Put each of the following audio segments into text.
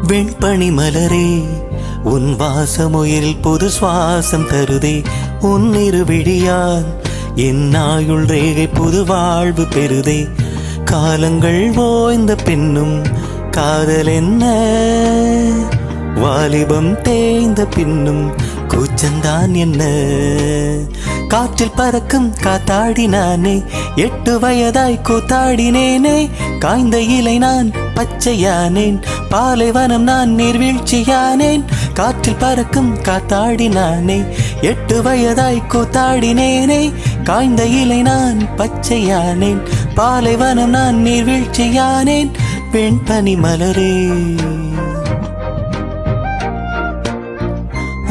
வெண்பனி மலரே உன் வாசமுயிரில் புது சுவாசம் தருதே. உன் இருவிழியால் என் ஆயுள் ரேகை புது வாழ்வு பெறுதே. காலங்கள் ஓய்ந்த பின்னும் காதல் என்ன, வாலிபம் தேய்ந்த பின்னும் கூச்சந்தான் என்ன. காற்றில் பறக்கும் காத்தாடினானே, 8 வயதாய் கூத்தாடினேனே. காய்ந்த இலை நான் பச்சையானேன், பாலைவனம் நான் நீர்வீழ்ச்சியானேன். காற்றில் பறக்கும் காத்தாடினானே, 8 வயதாய் கூத்தாடினேனே. காய்ந்த இலை நான் பச்சையானேன், பாலைவனம் நான் நீர்வீழ்ச்சியானேன். வெண்பனி மலரே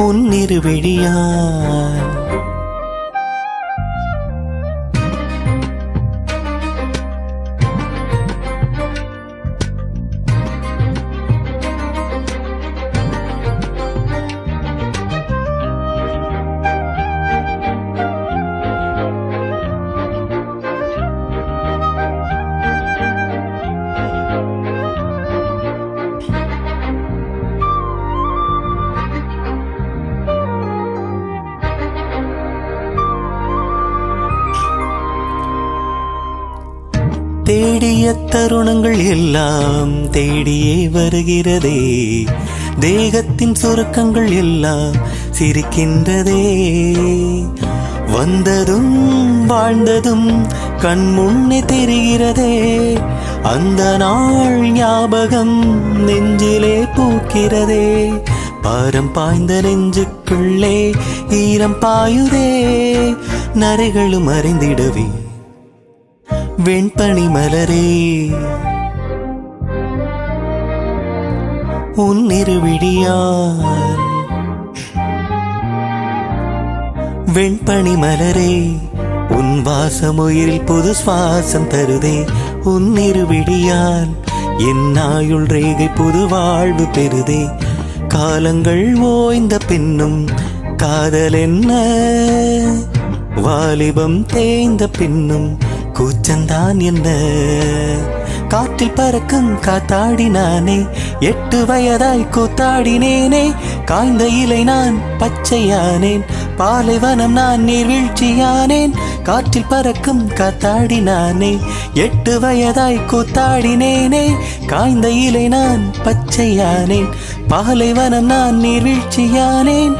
உன் இருவிழியால் தேடிய தருணங்கள் எல்லாம் தேடியே வருகிறதே. தேகத்தின் சுருக்கங்கள் எல்லாம் சிரிக்கின்றதே. வந்ததும் வாழ்ந்ததும் கண் முன்னே தெரிகிறதே. அந்த நாள் ஞாபகம் நெஞ்சிலே பூக்கிறதே. பாரம் பாய்ந்த நெஞ்சுக்குள்ளே ஈரம் பாயுதே. நரைகளும் அறிந்திடவே வெண்பனி மலரே உன் இருவிழியால். வெண்பனி மலரே உன் வாசமுயிரில் புது சுவாசம் தருதே. உன் இருவிழியால் என் ஆயுள் ரேகை புது வாழ்வு பெறுதே. காலங்கள் ஓய்ந்த பின்னும் காதல் என்ன, வாலிபம் தேய்ந்த பின்னும் கூச்சந்தான் என்ன. காற்றில் பறக்கும் காத்தாடினானே, 8 வயதாய் கூத்தாடினேனே. காய்ந்த இலை நான் பச்சையானேன், பாலைவனம் நான் நீர்வீழ்ச்சியானேன். காற்றில் பறக்கும் காத்தாடினானே, 8 வயதாய் கூத்தாடினேனே. காய்ந்த இலை நான் பச்சையானேன், பாலைவனம் நான் நீர்வீழ்ச்சியானேன்.